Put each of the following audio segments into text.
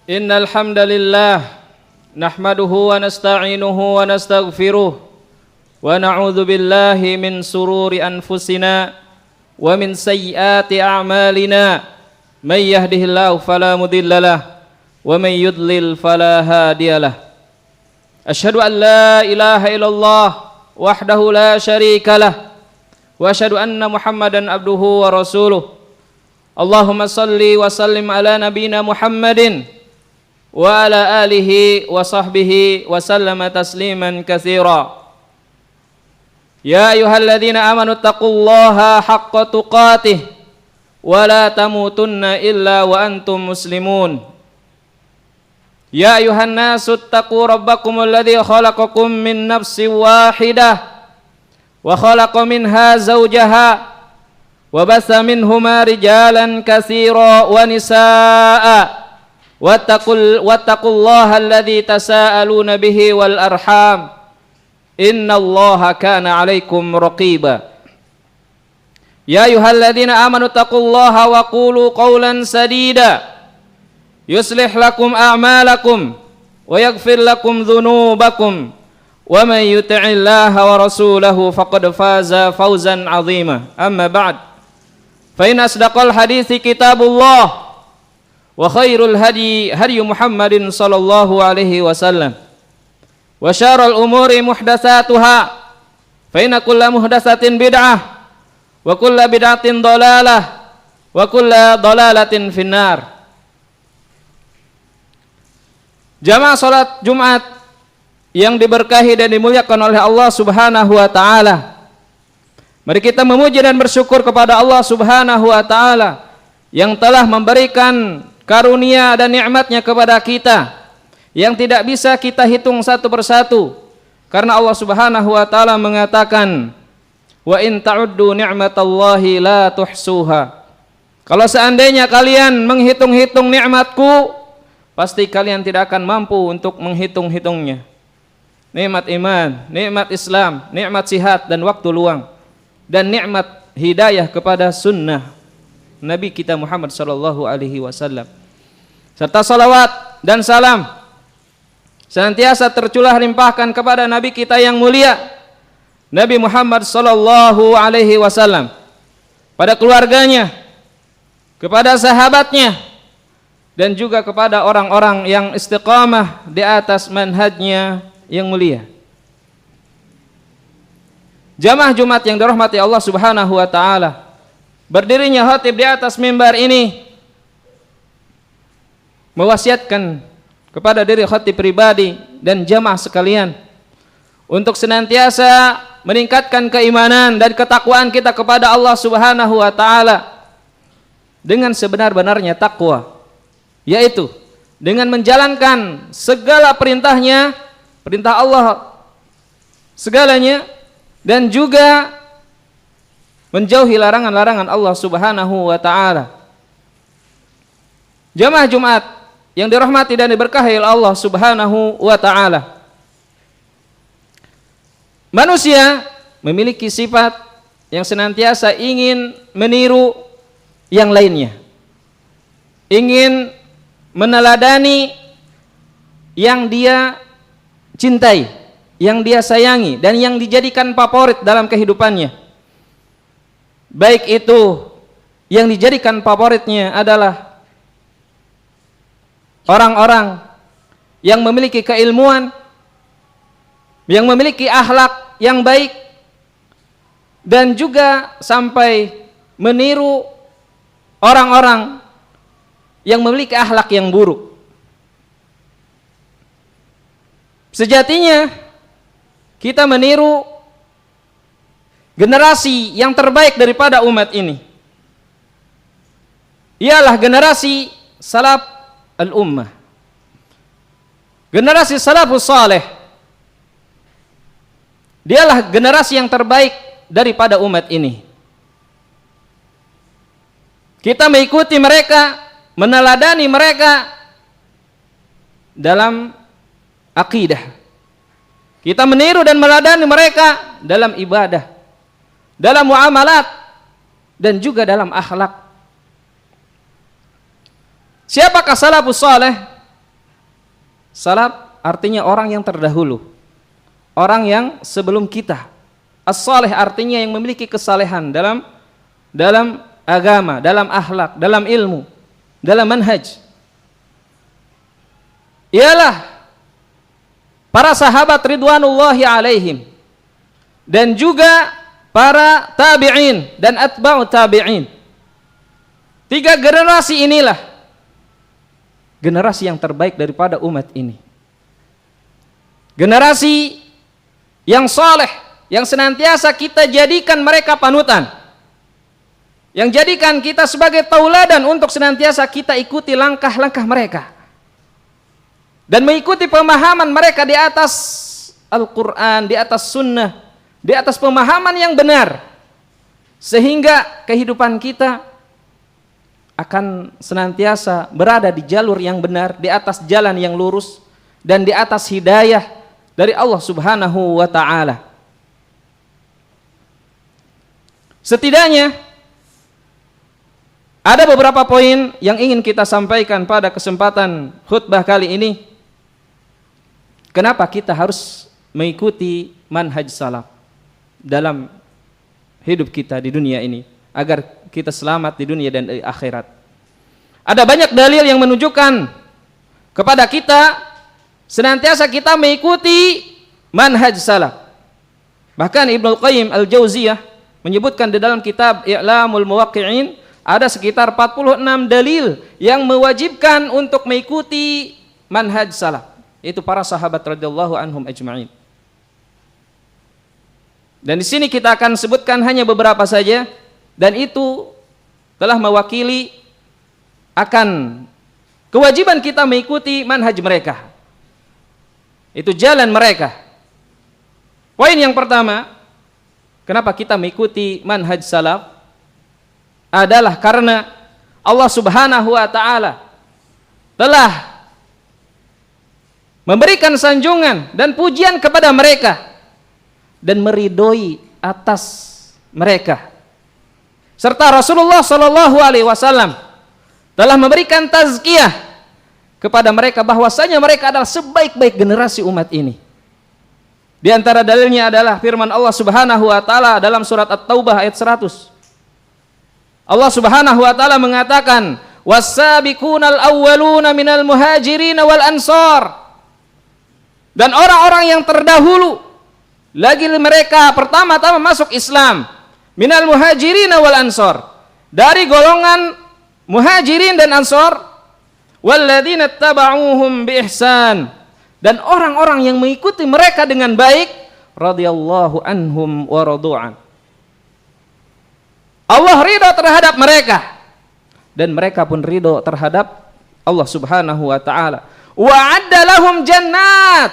Innal hamdalillah nahmaduhu wa nasta'inuhu wa nastaghfiruh wa na'udzu billahi min sururi anfusina wa min sayyiati a'malina may yahdihillahu fala mudhillalah wa may yudlil fala hadiyalah. Asyhadu an la ilaha illallah wahdahu la syarikalah wa asyhadu anna Muhammadan abduhu wa rasuluh. Allahumma salli wa sallim ala nabiyyina Muhammadin wa ala alihi wa sahbihi wa sallama tasliman katsira. Ya ayyuhalladzina amanu taqullaha haqqa tuqatih wa la tamutunna illa wa antum muslimun. Ya ayyuhan nasu taqu rabbakumul ladzi khalaqakum min nafsin wahidah wa khalaqa minha zawjaha wa batha minhuma rijalan katsira wa nisaa wattaqullaha alladzi tasaaluna bihi wal arham innallaha kana 'alaikum raqiba. Ya ayyuhalladzina amanu taqullaha wa qulu qawlan sadida yuslih lakum a'malakum wa yaghfir lakum dhunubakum wa man yuti'illaha wa rasulahu faqad faza fawzan 'azima. Amma ba'd, fa inna asdaqal hadithi kitabullah wa khairul hadi Muhammadin sallallahu alaihi wasallam wa syarrul umuri muhdatsatuha fa inna kulla muhdatsatin bid'ah wa kulla bid'atin dhalalah wa kulla dhalalatin finnar. Jamaah salat Jumat yang diberkahi dan dimuliakan oleh Allah Subhanahu wa taala, mari kita memuji dan bersyukur kepada Allah Subhanahu wa taala yang telah memberikan karunia dan nikmatnya kepada kita yang tidak bisa kita hitung satu persatu, karena Allah Subhanahu wa taala mengatakan wa in ta'uddu ni'matallahi la tuhsuha. Kalau seandainya kalian menghitung-hitung nikmatku, pasti kalian tidak akan mampu untuk menghitung-hitungnya. Nikmat iman, nikmat Islam, nikmat sihat dan waktu luang, dan nikmat hidayah kepada sunnah Nabi kita Muhammad sallallahu alaihi wasallam, serta salawat dan salam senantiasa tercurah limpahkan kepada Nabi kita yang mulia Nabi Muhammad sallallahu alaihi wasallam, pada keluarganya, kepada sahabatnya, dan juga kepada orang-orang yang istiqamah di atas manhajnya yang mulia. Jamaah Jumat yang dirahmati Allah Subhanahu wa taala, berdirinya khatib di atas mimbar ini mewasiatkan kepada diri khatib pribadi dan jamaah sekalian untuk senantiasa meningkatkan keimanan dan ketakwaan kita kepada Allah Subhanahu wa taala dengan sebenar-benarnya takwa, yaitu dengan menjalankan segala perintahnya, perintah Allah segalanya, dan juga menjauhi larangan-larangan Allah Subhanahu wa taala. Jamaah Jumat yang dirahmati dan diberkahi oleh Allah Subhanahu wa taala, manusia memiliki sifat yang senantiasa ingin meniru yang lainnya, ingin meneladani yang dia cintai, yang dia sayangi, dan yang dijadikan favorit dalam kehidupannya. Baik itu yang dijadikan favoritnya adalah orang-orang yang memiliki keilmuan, yang memiliki akhlak yang baik, dan juga sampai meniru orang-orang yang memiliki akhlak yang buruk. Sejatinya kita meniru generasi yang terbaik daripada umat ini, ialah generasi salaf al-ummah, generasi salafus saleh. Dialah generasi yang terbaik daripada umat ini. Kita mengikuti mereka, meneladani mereka dalam akidah. Kita meniru dan meneladani mereka dalam ibadah, dalam muamalat, dan juga dalam akhlak. Siapakah salafus saleh? Salaf artinya orang yang terdahulu, orang yang sebelum kita. As-salih artinya yang memiliki kesalehan dalam agama, dalam akhlak, dalam ilmu, dalam manhaj. Ialah para sahabat ridwanullahi alaihim dan juga para tabi'in dan atba'u tabi'in. 3 generasi inilah generasi yang terbaik daripada umat ini. Generasi yang saleh, yang senantiasa kita jadikan mereka panutan, yang jadikan kita sebagai tauladan untuk senantiasa kita ikuti langkah-langkah mereka dan mengikuti pemahaman mereka di atas Al-Quran, di atas sunnah, di atas pemahaman yang benar, sehingga kehidupan kita akan senantiasa berada di jalur yang benar, di atas jalan yang lurus, dan di atas hidayah dari Allah Subhanahu wa ta'ala. Setidaknya ada beberapa poin yang ingin kita sampaikan pada kesempatan khutbah kali ini. Kenapa kita harus mengikuti manhaj salaf dalam hidup kita di dunia ini, agar kita selamat di dunia dan di akhirat. Ada banyak dalil yang menunjukkan kepada kita senantiasa kita mengikuti manhaj salaf. Bahkan Ibnu Qayyim Al-Jauziyah menyebutkan di dalam kitab I'lamul Muwaqqi'in ada sekitar 46 dalil yang mewajibkan untuk mengikuti manhaj salaf, yaitu para sahabat radhiyallahu anhum ajma'in. Dan di sini kita akan sebutkan hanya beberapa saja, dan itu telah mewakili akan kewajiban kita mengikuti manhaj mereka. Itu jalan mereka. Poin yang pertama, kenapa kita mengikuti manhaj salaf adalah karena Allah Subhanahu wa ta'ala telah memberikan sanjungan dan pujian kepada mereka dan meridhoi atas mereka. Serta Rasulullah sallallahu alaihi wasallam telah memberikan tazkiyah kepada mereka bahwasanya mereka adalah sebaik-baik generasi umat ini. Di antara dalilnya adalah firman Allah Subhanahu wa ta'ala dalam surat At-Taubah ayat 100. Allah Subhanahu wa ta'ala mengatakan, "Was-sabiqunal awwaluna minal muhajirin wal ansar." Dan orang-orang yang terdahulu lagi mereka pertama-tama masuk Islam, minal muhajirin wal ansar, dari golongan muhajirin dan ansar, walladzina tabauhum bi ihsan, dan orang-orang yang mengikuti mereka dengan baik, radhiyallahu anhum wa radu'an. Allah ridha terhadap mereka dan mereka pun ridha terhadap Allah Subhanahu wa ta'ala. Wa'adda lahum jannat,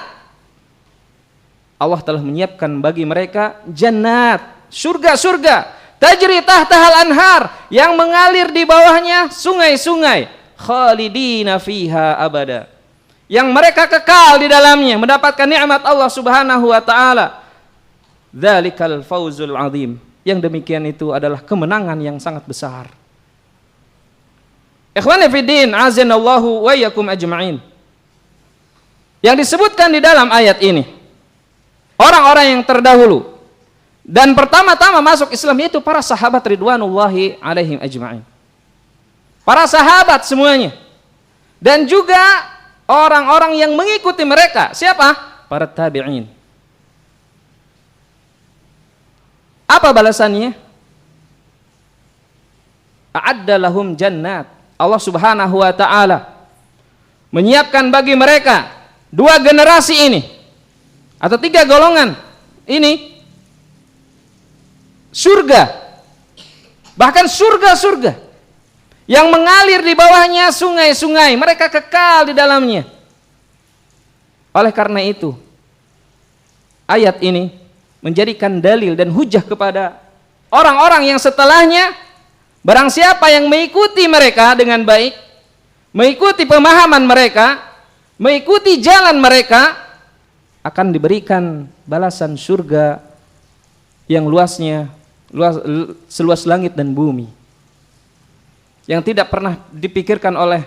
Allah telah menyiapkan bagi mereka jannat, surga-surga, tajri tahtahal anhar, yang mengalir di bawahnya sungai-sungai, khalidina fiha abada, yang mereka kekal di dalamnya mendapatkan nikmat Allah Subhanahu wa ta'ala. Dzalikal fawzul azim, yang demikian itu adalah kemenangan yang sangat besar. Ikhwani fiddin, azanallahu wa iyyakum ajma'in. Yang disebutkan di dalam ayat ini orang-orang yang terdahulu dan pertama-tama masuk Islam, yaitu para sahabat ridwanullahi alaihim ajma'in. Para sahabat semuanya, dan juga orang-orang yang mengikuti mereka. Siapa? Para tabi'in. Apa balasannya? A'adda lahum jannat, Allah Subhanahu wa ta'ala menyiapkan bagi mereka 2 generasi ini atau 3 golongan ini surga, bahkan surga-surga yang mengalir di bawahnya sungai-sungai, mereka kekal di dalamnya. Oleh karena itu ayat ini menjadikan dalil dan hujah kepada orang-orang yang setelahnya. Barang siapa yang mengikuti mereka dengan baik, mengikuti pemahaman mereka, mengikuti jalan mereka, akan diberikan balasan surga yang luasnya seluas langit dan bumi, yang tidak pernah dipikirkan oleh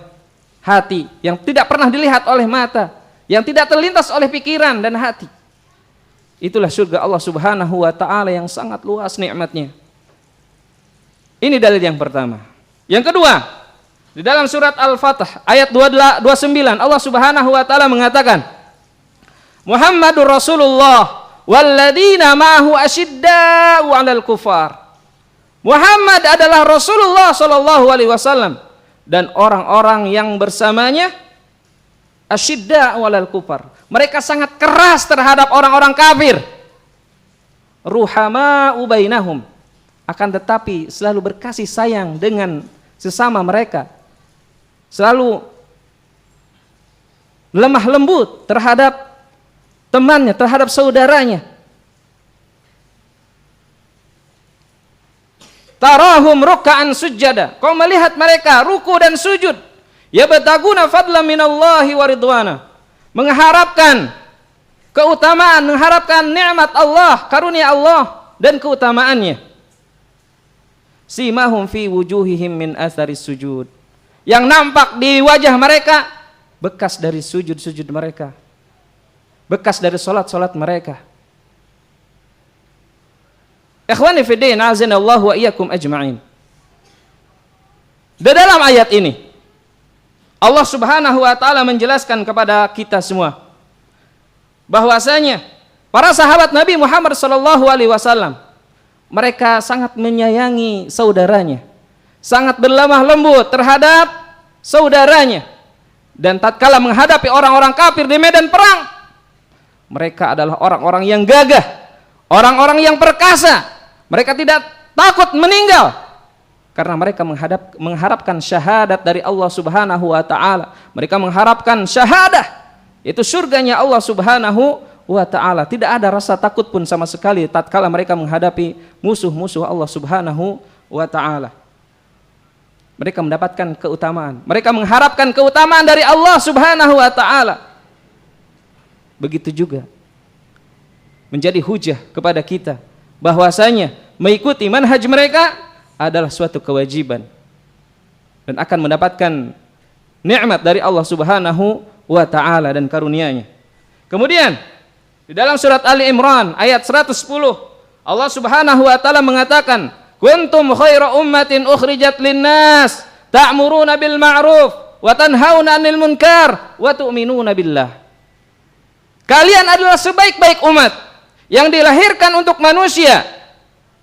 hati, yang tidak pernah dilihat oleh mata, yang tidak terlintas oleh pikiran dan hati. Itulah surga Allah Subhanahu wa taala yang sangat luas nikmatnya. Ini dalil yang pertama. Yang kedua, di dalam surat Al-Fatah ayat 29 Allah Subhanahu wa taala mengatakan, Muhammadur Rasulullah walladzina ma'ahu asyidda'u 'alal kufar. Muhammad adalah Rasulullah sallallahu alaihi wasallam dan orang-orang yang bersamanya asyidda'u 'alal kufar. Mereka sangat keras terhadap orang-orang kafir. Ruhama'u bainahum. Akan tetapi selalu berkasih sayang dengan sesama mereka. Selalu lemah lembut terhadap temannya, terhadap saudaranya. Tarahum ruk'an sujada. Kau melihat mereka ruku dan sujud. Yabtaguna fadlan minallahi wa ridwana. Mengharapkan keutamaan, mengharapkan nikmat Allah, karunia Allah dan keutamaannya. Simahum fi wujuhihim min atharis sujud. Yang nampak di wajah mereka bekas dari sujud-sujud mereka. Bekas dari salat-salat mereka. Ikhwani fi din, azanallahu wa iyyakum ajma'in. Di dalam ayat ini Allah Subhanahu wa taala menjelaskan kepada kita semua bahwasanya para sahabat Nabi Muhammad sallallahu alaihi wasallam mereka sangat menyayangi saudaranya, sangat berlemah lembut terhadap saudaranya, dan tatkala menghadapi orang-orang kafir di medan perang, mereka adalah orang-orang yang gagah, orang-orang yang perkasa. Mereka tidak takut meninggal karena mereka mengharapkan syahadat dari Allah Subhanahu wa taala. Mereka mengharapkan syahadah, itu surganya Allah Subhanahu wa taala. Tidak ada rasa takut pun sama sekali tatkala mereka menghadapi musuh-musuh Allah Subhanahu wa taala. Mereka mendapatkan keutamaan. Mereka mengharapkan keutamaan dari Allah Subhanahu wa taala. Begitu juga menjadi hujah kepada kita bahwasanya mengikuti manhaj mereka adalah suatu kewajiban dan akan mendapatkan nikmat dari Allah Subhanahu wa taala dan karunia-Nya. Kemudian di dalam surat Ali Imran ayat 110 Allah Subhanahu wa taala mengatakan, kuntum khaira ummatin ukhrijat linnas ta'muruna bil ma'ruf wa tanhauna 'anil munkar wa tu'minuna billah. Kalian adalah sebaik-baik umat yang dilahirkan untuk manusia,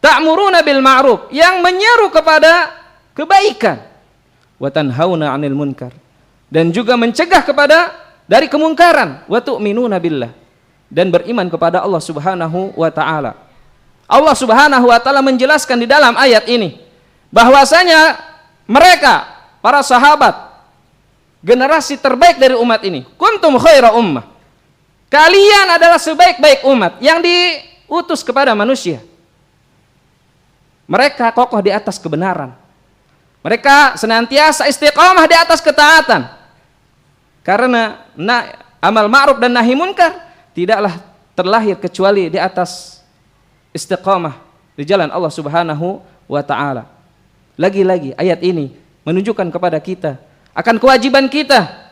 ta'muruna bil ma'ruf, yang menyeru kepada kebaikan, wa tanhauna 'anil munkar, dan juga mencegah kepada dari kemungkaran, wa tu'minuna billah, dan beriman kepada Allah Subhanahu wa taala. Allah Subhanahu wa taala menjelaskan di dalam ayat ini bahwasanya mereka para sahabat generasi terbaik dari umat ini. Kuntum khaira ummah. Kalian adalah sebaik-baik umat yang diutus kepada manusia. Mereka kokoh di atas kebenaran. Mereka senantiasa istiqamah di atas ketaatan. Karena amal ma'ruf dan nahi munkar tidaklah terlahir kecuali di atas istiqamah di jalan Allah Subhanahu wa taala. Lagi-lagi ayat ini menunjukkan kepada kita akan kewajiban kita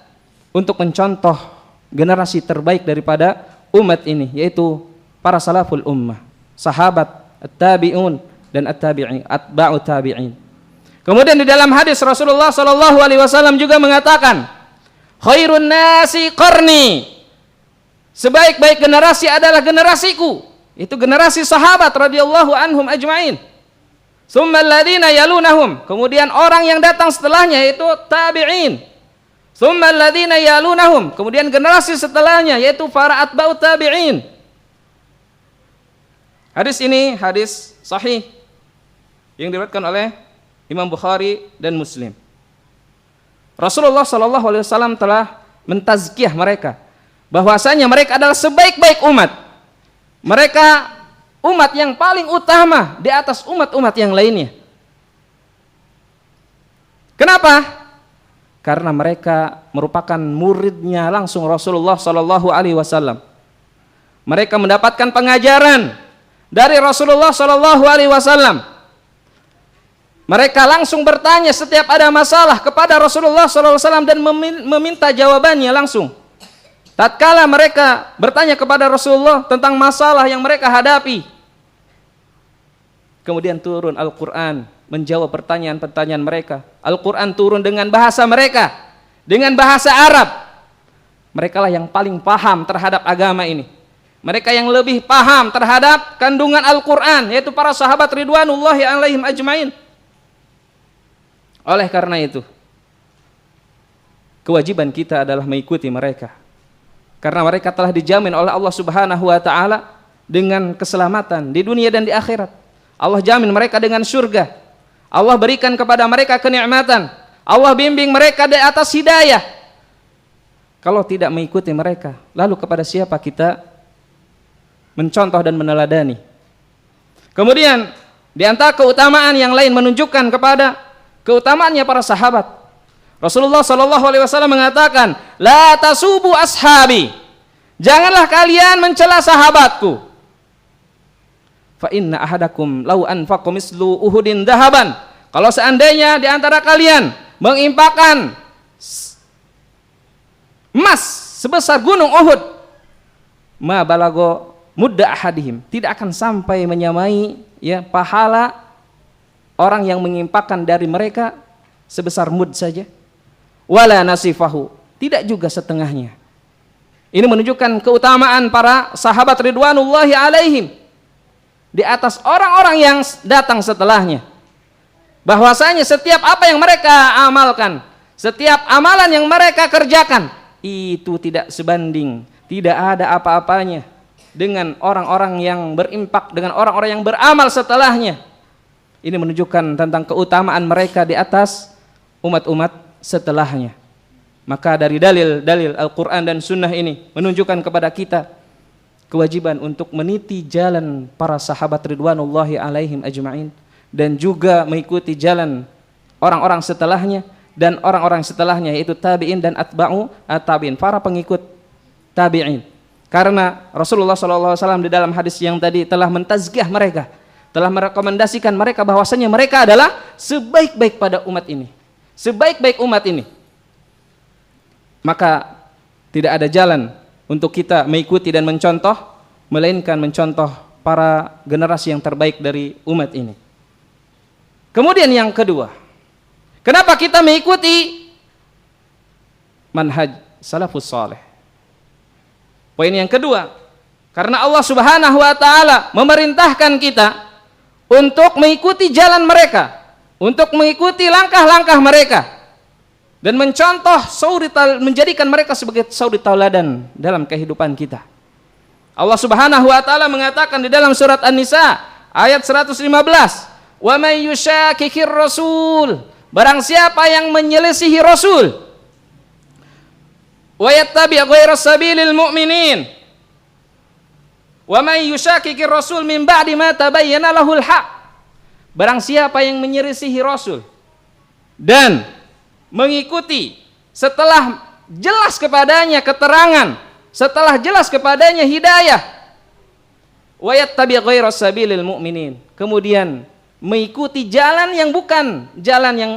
untuk mencontoh generasi terbaik daripada umat ini, yaitu para salaful ummah, sahabat, at-tabi'un dan at-tabi'in, atba'ut tabi'in. Kemudian di dalam hadis Rasulullah sallallahu alaihi wasallam juga mengatakan, khairun nasi qarni. Sebaik-baik generasi adalah generasiku. Itu generasi sahabat radhiyallahu anhum ajma'in. Tsumma alladziina yalunahum. Kemudian orang yang datang setelahnya yaitu tabi'in. Tsumma alladziina yalunahum. Kemudian generasi setelahnya yaitu para atba'ut tabi'in. Hadis ini hadis sahih yang diriwayatkan oleh Imam Bukhari dan Muslim. Rasulullah sallallahu alaihi wasallam telah mentazkiyah mereka bahwasanya mereka adalah sebaik-baik umat. Mereka umat yang paling utama di atas umat-umat yang lainnya. Kenapa? Karena mereka merupakan muridnya langsung Rasulullah sallallahu alaihi wasallam. Mereka mendapatkan pengajaran dari Rasulullah sallallahu alaihi wasallam. Mereka langsung bertanya setiap ada masalah kepada Rasulullah sallallahu alaihi wasallam dan meminta jawabannya langsung. tatkala mereka bertanya kepada Rasulullah tentang masalah yang mereka hadapi, kemudian turun Al-Quran menjawab pertanyaan-pertanyaan mereka. Al-Quran turun dengan bahasa mereka, dengan bahasa Arab. Mereka lah yang paling paham terhadap agama ini. Mereka yang lebih paham terhadap kandungan Al-Quran, yaitu para sahabat ridwanullahi alaihim ajmain. Oleh karena itu, kewajiban kita adalah mengikuti mereka, karena mereka telah dijamin oleh Allah Subhanahu wa ta'ala dengan keselamatan di dunia dan di akhirat. Allah jamin mereka dengan surga. Allah berikan kepada mereka kenikmatan. Allah bimbing mereka di atas hidayah. Kalau tidak mengikuti mereka, lalu kepada siapa kita mencontoh dan meneladani? Kemudian di antara keutamaan yang lain menunjukkan kepada keutamaannya para sahabat. Rasulullah SAW mengatakan, la tasubu ashabi, janganlah kalian mencela sahabatku. Fa inna ahadakum law anfaqa mislu uhudin dahaban, kalau seandainya di antara kalian menginfakkan emas sebesar gunung Uhud, ma balago mudda ahadihim, tidak akan sampai menyamai ya pahala orang yang menginfakkan dari mereka sebesar mud saja, wala nasifahu, tidak juga setengahnya. Ini menunjukkan keutamaan para sahabat ridwanullahi alaihim di atas orang-orang yang datang setelahnya, bahwasanya setiap apa yang mereka amalkan, setiap amalan yang mereka kerjakan, itu tidak sebanding, tidak ada apa-apanya dengan orang-orang yang berimpak, dengan orang-orang yang beramal setelahnya. Ini menunjukkan tentang keutamaan mereka di atas umat-umat setelahnya. Maka dari dalil-dalil Al-Quran dan Sunnah ini menunjukkan kepada kita kewajiban untuk meniti jalan para sahabat ridwanullahi alaihim ajma'in, dan juga mengikuti jalan orang-orang setelahnya dan orang-orang setelahnya, yaitu tabi'in dan atba'u at-tabi'in, para pengikut tabi'in. Karena Rasulullah SAW di dalam hadis yang tadi telah mentazkiyah mereka, telah merekomendasikan mereka bahwasanya mereka adalah sebaik-baik pada umat ini, sebaik-baik umat ini. Maka tidak ada jalan untuk kita mengikuti dan mencontoh, melainkan mencontoh para generasi yang terbaik dari umat ini. Kemudian yang kedua, kenapa kita mengikuti manhaj salafus saleh? Poin yang kedua, karena Allah Subhanahu wa ta'ala memerintahkan kita untuk mengikuti jalan mereka, untuk mengikuti langkah-langkah mereka, dan mencontoh menjadikan mereka sebagai suri tauladan dalam kehidupan kita. Allah Subhanahu wa ta'ala mengatakan di dalam surat An-Nisa ayat 115, wa may yushakikir rasul, barang siapa yang menyelisihi rasul, wa yattabi' ghairas sabilil mu'minin, wa may yushakikir rasul min ba'di ma tabayyana lahul haq, barang siapa yang menyelisihi rasul dan mengikuti setelah jelas kepadanya keterangan, setelah jelas kepadanya hidayah, wa yattabi' ghairas sabilil mu'minin, kemudian mengikuti jalan yang bukan jalan yang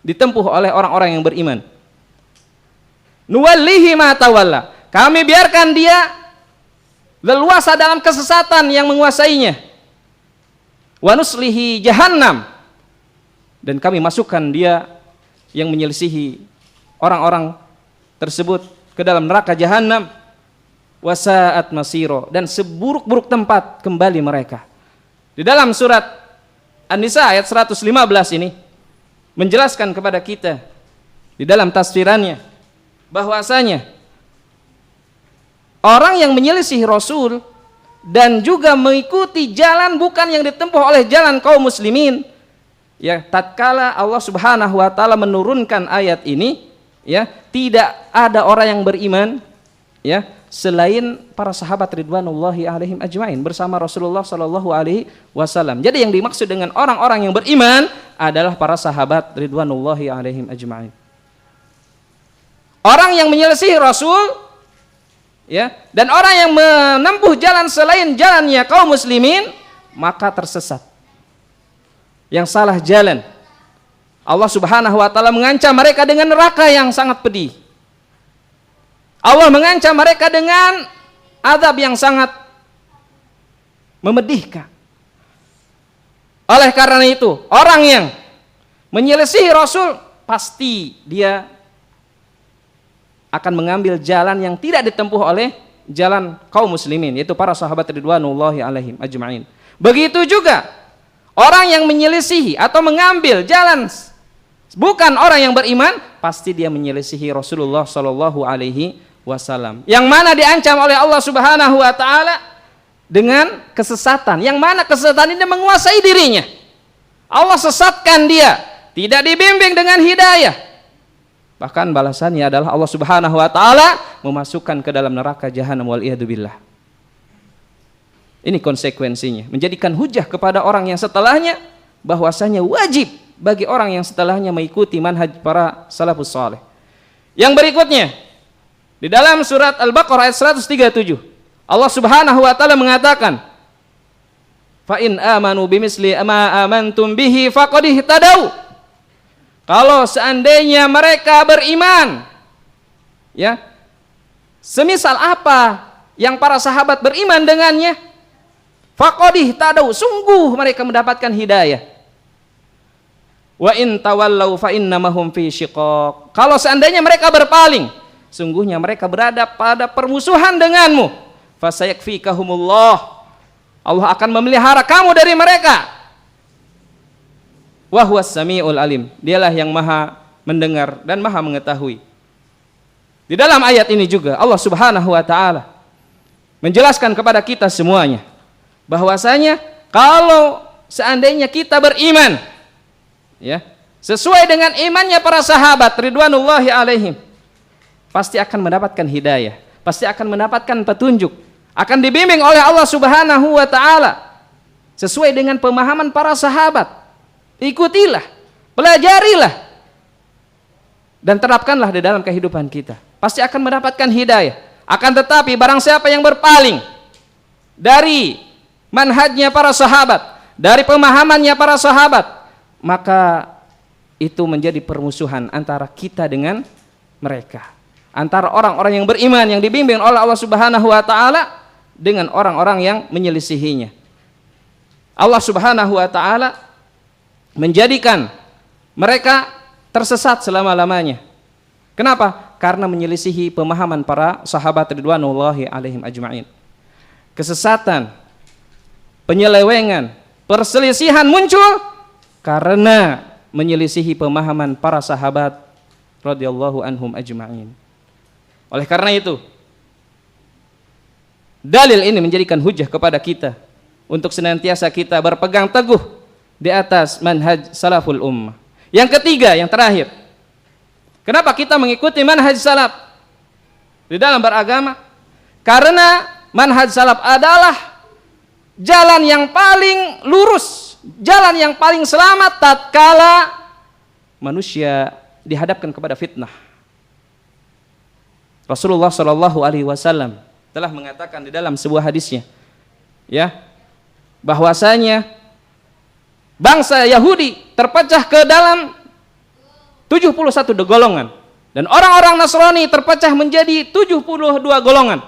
ditempuh oleh orang-orang yang beriman, nuwallihi ma tawalla, kami biarkan dia leluasa dalam kesesatan yang menguasainya, wa nuslihi jahannam, dan kami masukkan dia yang menyelisihi orang-orang tersebut ke dalam neraka jahanam, wasaat masiro, dan seburuk-buruk tempat kembali mereka. Di dalam surat An-Nisa ayat 115 ini menjelaskan kepada kita di dalam tafsirannya bahwasanya orang yang menyelisihi Rasul dan juga mengikuti jalan bukan yang ditempuh oleh jalan kaum muslimin, ya, tatkala Allah Subhanahu wa ta'ala menurunkan ayat ini, ya, tidak ada orang yang beriman, ya, selain para sahabat ridwanullahi alaihim ajmain bersama Rasulullah sallallahu alaihi wasallam. Jadi yang dimaksud dengan orang-orang yang beriman adalah para sahabat ridwanullahi alaihim ajmain. Orang yang menyelisihi Rasul, ya, dan orang yang menempuh jalan selain jalannya kaum muslimin, maka tersesat, yang salah jalan. Allah Subhanahu wa ta'ala mengancam mereka dengan neraka yang sangat pedih. Allah mengancam mereka dengan azab yang sangat memedihkan. Oleh karena itu, orang yang menyelisihi Rasul pasti dia akan mengambil jalan yang tidak ditempuh oleh jalan kaum muslimin, yaitu para sahabat ridwanullahi alaihim ajma'in. Begitu juga orang yang menyelisihi atau mengambil jalan bukan orang yang beriman, pasti dia menyelisihi Rasulullah sallallahu alaihi wasallam. Yang mana diancam oleh Allah Subhanahu wa taala dengan kesesatan. Yang mana kesesatan ini menguasai dirinya. Allah sesatkan dia, tidak dibimbing dengan hidayah. Bahkan balasannya adalah Allah Subhanahu wa taala memasukkan ke dalam neraka jahanam wal iyadu billah. Ini konsekuensinya, menjadikan hujah kepada orang yang setelahnya bahwasanya wajib bagi orang yang setelahnya mengikuti manhaj para salafus saleh. Yang berikutnya di dalam surat Al-Baqarah ayat 137, Allah Subhanahu wa taala mengatakan, "Fa in amanu bimisli ma amantum bihi faqad ihtadaw." Kalau seandainya mereka beriman, ya, semisal apa yang para sahabat beriman dengannya, faqad ihtadaw, sungguh mereka mendapatkan hidayah. Wa in tawallau fa innamahum fi syiqaq. Kalau seandainya mereka berpaling, sungguhnya mereka berada pada permusuhan denganmu. Fasayakfikahumullah. Allah akan memelihara kamu dari mereka. Wa huwas samiul alim. Dialah yang maha mendengar dan maha mengetahui. Di dalam ayat ini juga Allah Subhanahu wa taala menjelaskan kepada kita semuanya bahwasanya kalau seandainya kita beriman, ya, sesuai dengan imannya para sahabat ridwanullahi alaihim, pasti akan mendapatkan hidayah, pasti akan mendapatkan petunjuk, akan dibimbing oleh Allah Subhanahu wa taala sesuai dengan pemahaman para sahabat. Ikutilah, pelajarilah dan terapkanlah di dalam kehidupan kita. Pasti akan mendapatkan hidayah. Akan tetapi barang siapa yang berpaling dari manhajnya para sahabat, dari pemahamannya para sahabat, maka itu menjadi permusuhan antara kita dengan mereka, antara orang-orang yang beriman yang dibimbing oleh Allah Subhanahu wa taala dengan orang-orang yang menyelisihinya. Allah Subhanahu wa taala menjadikan mereka tersesat selama-lamanya. Kenapa? Karena menyelisihi pemahaman para sahabat ridwanullahi alaihim ajma'in. Kesesatan, penyelewengan, perselisihan muncul karena menyelisihi pemahaman para sahabat radhiyallahu anhum ajma'in. Oleh karena itu, dalil ini menjadikan hujah kepada kita untuk senantiasa kita berpegang teguh di atas manhaj salaful ummah. Yang ketiga, yang terakhir, kenapa kita mengikuti manhaj salaf di dalam beragama? Karena manhaj salaf adalah jalan yang paling lurus, jalan yang paling selamat tatkala manusia dihadapkan kepada fitnah. Rasulullah Shallallahu Alaihi Wasallam telah mengatakan di dalam sebuah hadisnya, ya, bahwasanya bangsa Yahudi terpecah ke dalam 71 golongan dan orang-orang Nasrani terpecah menjadi 72 golongan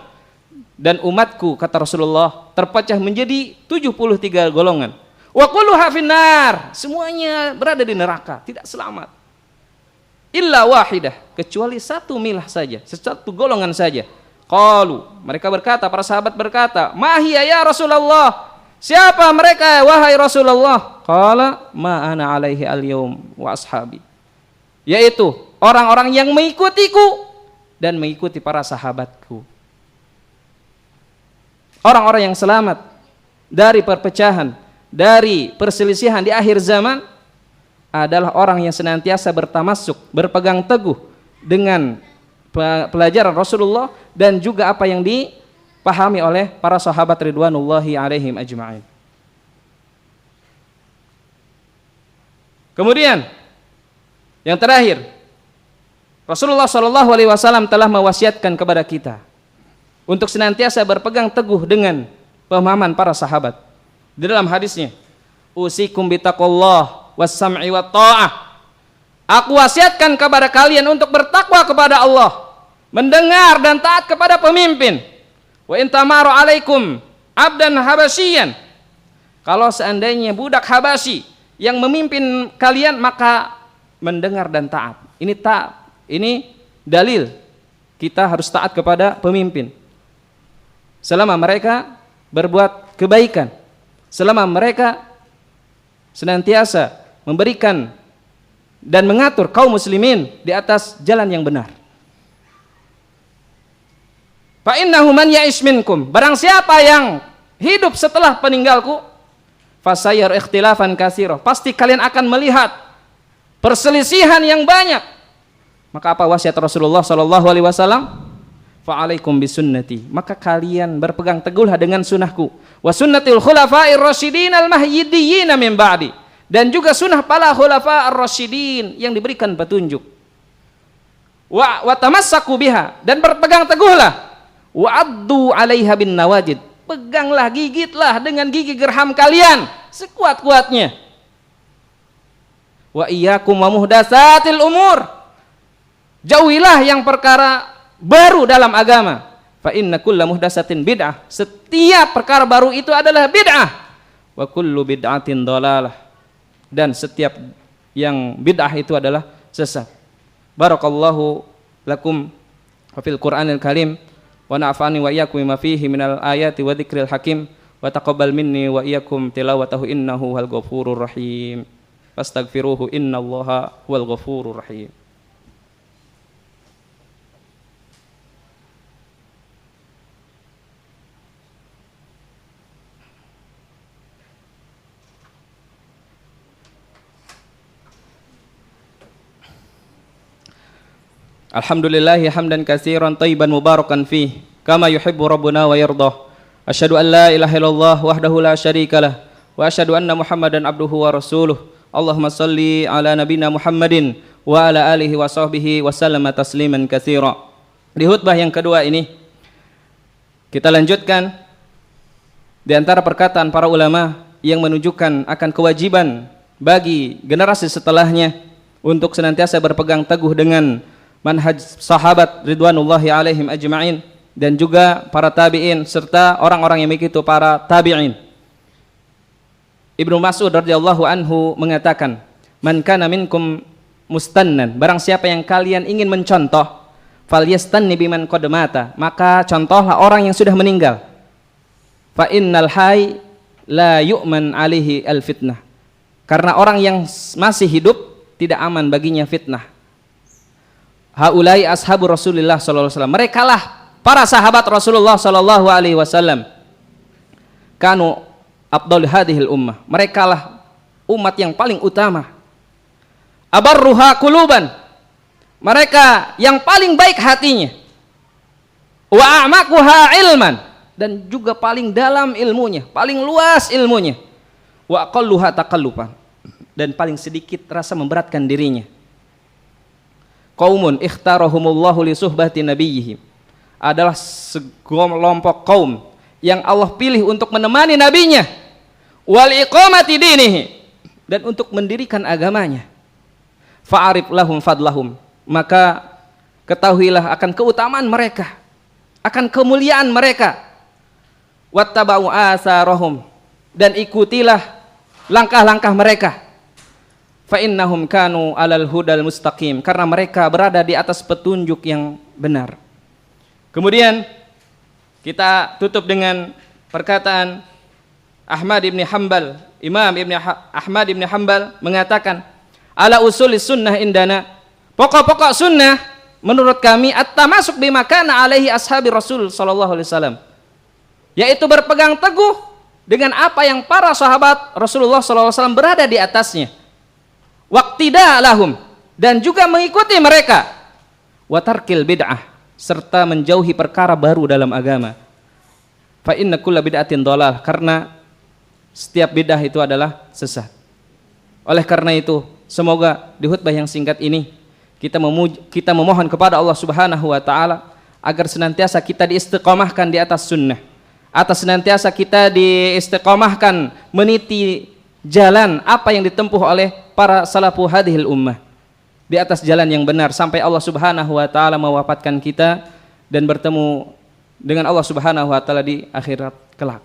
dan umatku, kata Rasulullah, terpecah menjadi 73 golongan. Wa kulluha finnar, semuanya berada di neraka, tidak selamat. Illa wahidah, kecuali satu milah saja, satu golongan saja. Qalu, mereka berkata, para sahabat berkata, "Ma hiya ya Rasulullah?" Siapa mereka wahai Rasulullah? Qala ma ana alaihi al-yaum wa ashabi. Yaitu orang-orang yang mengikutiku dan mengikuti para sahabatku. Orang-orang yang selamat dari perpecahan, dari perselisihan di akhir zaman adalah orang yang senantiasa bertamasuk, berpegang teguh dengan pelajaran Rasulullah dan juga apa yang dipahami oleh para sahabat ridwanullahi alaihim ajma'in. Kemudian yang terakhir, Rasulullah SAW telah mewasiatkan kepada kita untuk senantiasa berpegang teguh dengan pemahaman para sahabat. Di dalam hadisnya, usikum bitaqullah was-sam'i wat ta'ah. Aku wasiatkan kepada kalian untuk bertakwa kepada Allah mendengar dan taat kepada pemimpin. Wa in tamaru alaikum abdan habasyian, kalau seandainya budak Habasyi yang memimpin kalian, maka mendengar dan taat. Ini dalil kita harus taat kepada pemimpin selama mereka berbuat kebaikan, selama mereka senantiasa memberikan dan mengatur kaum muslimin di atas jalan yang benar. Fa innahu man ya'ish minkum, barang siapa yang hidup setelah peninggalku, fasayar ikhtilafan katsira, pasti kalian akan melihat perselisihan yang banyak. Maka apa wasiat Rasulullah sallallahu alaihi wasallam? Fa alaikum bisunnati, maka kalian berpegang teguhlah dengan sunnahku, wa sunnatil khulafa'ir rasyidin al mahdiyyin min ba'di, dan juga sunnah para khulafa ar-rasyidin yang diberikan petunjuk. Wa tamassaku biha, dan berpegang teguhlah. Wa addu 'alaiha bin nawajid, peganglah, gigitlah dengan gigi gerham kalian sekuat-kuatnya. Wa iyyakum wa muhdatsatil umur, jauhilah yang perkara baru dalam agama. Fa inna kulla muhdatsatin bid'ah, setiap perkara baru itu adalah bid'ah. Wa kullu bid'atin dhalalah, dan setiap yang bid'ah itu adalah sesat. Barakallahu lakum wa fil Qur'anil Karim, wa na'afani wa iyyakum bima fihi minal ayati wa dzikril hakim, wa taqabbal minni wa iyyakum tilawatahu innahu huwal ghafurur rahim. Fastaghfiruhu innallaha huwal ghafurur rahim. Alhamdulillahi hamdan katsiran thayyiban mubarakan fih kama yuhibbu rabbuna wa yardah. Asyhadu an la ilaha illallah wahdahu la syarikalah wa asyhadu anna Muhammadan abduhu wa rasuluh. Allahumma salli ala nabina Muhammadin wa ala alihi wa sahbihi wa sallama tasliman katsira. Di khutbah yang kedua ini kita lanjutkan di antara perkataan para ulama yang menunjukkan akan kewajiban bagi generasi setelahnya untuk senantiasa berpegang teguh dengan manhaj sahabat ridwanullahi alaihim ajma'in, dan juga para tabi'in serta orang-orang yang mengikuti para tabi'in. Ibnu Mas'ud radhiyallahu anhu mengatakan, man kana minkum mustannan, barang siapa yang kalian ingin mencontoh, falyastanni biman qad mata, maka contohlah orang yang sudah meninggal. Fa innal hayy la yu'man alaihi al fitnah, karena orang yang masih hidup tidak aman baginya fitnah. Haulai ashabu Rasulullah sallallahu alaihi wasallam, merekalah para sahabat Rasulullah sallallahu alaihi wasallam. Kanu afdal hadhil ummah, merekalah umat yang paling utama. Abarruha quluban, mereka yang paling baik hatinya. Wa a'maquha ilman, dan juga paling dalam ilmunya, paling luas ilmunya. Wa aqalluha taqalluban, dan paling sedikit rasa memberatkan dirinya. Qaumun ikhtarahumullahu li suhbati nabiyihim, adalah sekelompok kaum yang Allah pilih untuk menemani nabinya, wal iqamati dinihi, dan untuk mendirikan agamanya. Fa'arif lahum fadlahum, maka ketahuilah akan keutamaan mereka, akan kemuliaan mereka. Wattaba'u asarahum, dan ikutilah langkah-langkah mereka. Fa innahum kanu alal hudal mustaqim, karena mereka berada di atas petunjuk yang benar. Kemudian kita tutup dengan perkataan Ahmad ibn Hanbal. Imam Ahmad ibn Hanbal mengatakan, ala usulis sunnah indana, pokok-pokok sunnah menurut kami at-tamasuk bima kana alaihi ashabi Rasul sallallahu alaihi wasallam, yaitu berpegang teguh dengan apa yang para sahabat Rasulullah sallallahu alaihi wasallam berada di atasnya. Waqtida lahum, dan juga mengikuti mereka. Wa tarkil bid'ah, serta menjauhi perkara baru dalam agama. Fa inna kulla bid'atin dhalal, karena setiap bid'ah itu adalah sesat. Oleh karena itu, semoga di khutbah yang singkat ini kita memohon kepada Allah Subhanahu wa taala agar senantiasa kita diistiqomahkan di atas sunnah, atas senantiasa kita diistiqomahkan meniti jalan apa yang ditempuh oleh para salafu hadhil ummah, di atas jalan yang benar sampai Allah Subhanahu wa taala mewafatkan kita dan bertemu dengan Allah Subhanahu wa taala di akhirat kelak.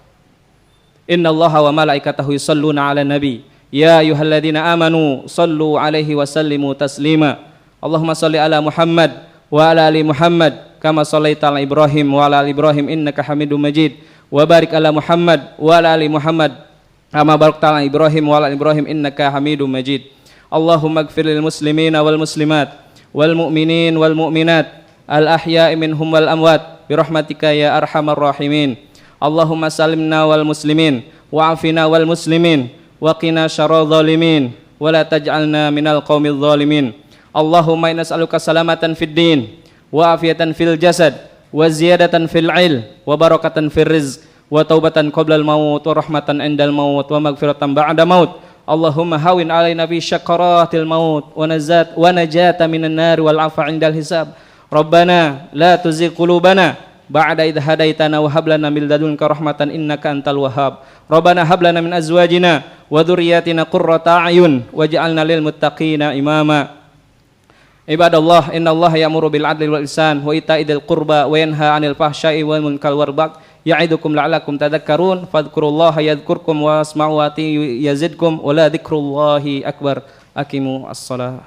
Innallaha wa malaikatahu yusholluna 'alan nabi ya ayyuhalladzina amanu shallu 'alaihi wa sallimu taslima. Allahumma shalli ala Muhammad wa ala ali Muhammad kama shallaita ala Ibrahim wa ala ali Ibrahim innaka Hamidum Majid. Wa barik ala Muhammad wa ala ali Muhammad kama barakta ala Ibrahim wa ala ali Ibrahim innaka Hamidum Majid. Allahumma ighfir lil muslimina wal muslimat wal mu'minin wal mu'minat al ahya'i minhum wal amwat bi rahmatika ya arhamar rahimin. Allahumma salimna wal muslimin wa afina wal muslimin wa qina syarral zalimin wa la taj'alna minal qaumil zalimin. Allahumma inna nas'aluka salamatan fid din wa afiyatan fil jasad wa ziyadatan fil ilm wa barakatan fil rizq wa taubatan qablal maut wa rahmatan indal maut wa maghfiratan ba'da maut. Allahumma hawin alaina fi syakaratil maut wa najata minan nar wal afa indal hisab. Rabbana la tuzigh qulubana ba'da idh hadaitana wa hab lana min ladunka rahmatan innaka antal wahhab. Rabbana hab lana min azwajina wa dhurriyyatina qurrata a'yun waj'alna lil muttaqina imama. Ibadallah, innallaha ya'muru bil 'adli wal ihsan wa ita'i dzil qurba wa yanha 'anil fahsya'i wal munkari wal baghi ya'idukum la'allakum tadhakkarun. Fadhkurullaha yadhkurkum wasma'u wa yazidkum wa la dzikrullahi akbar. Aqimu as-shalah.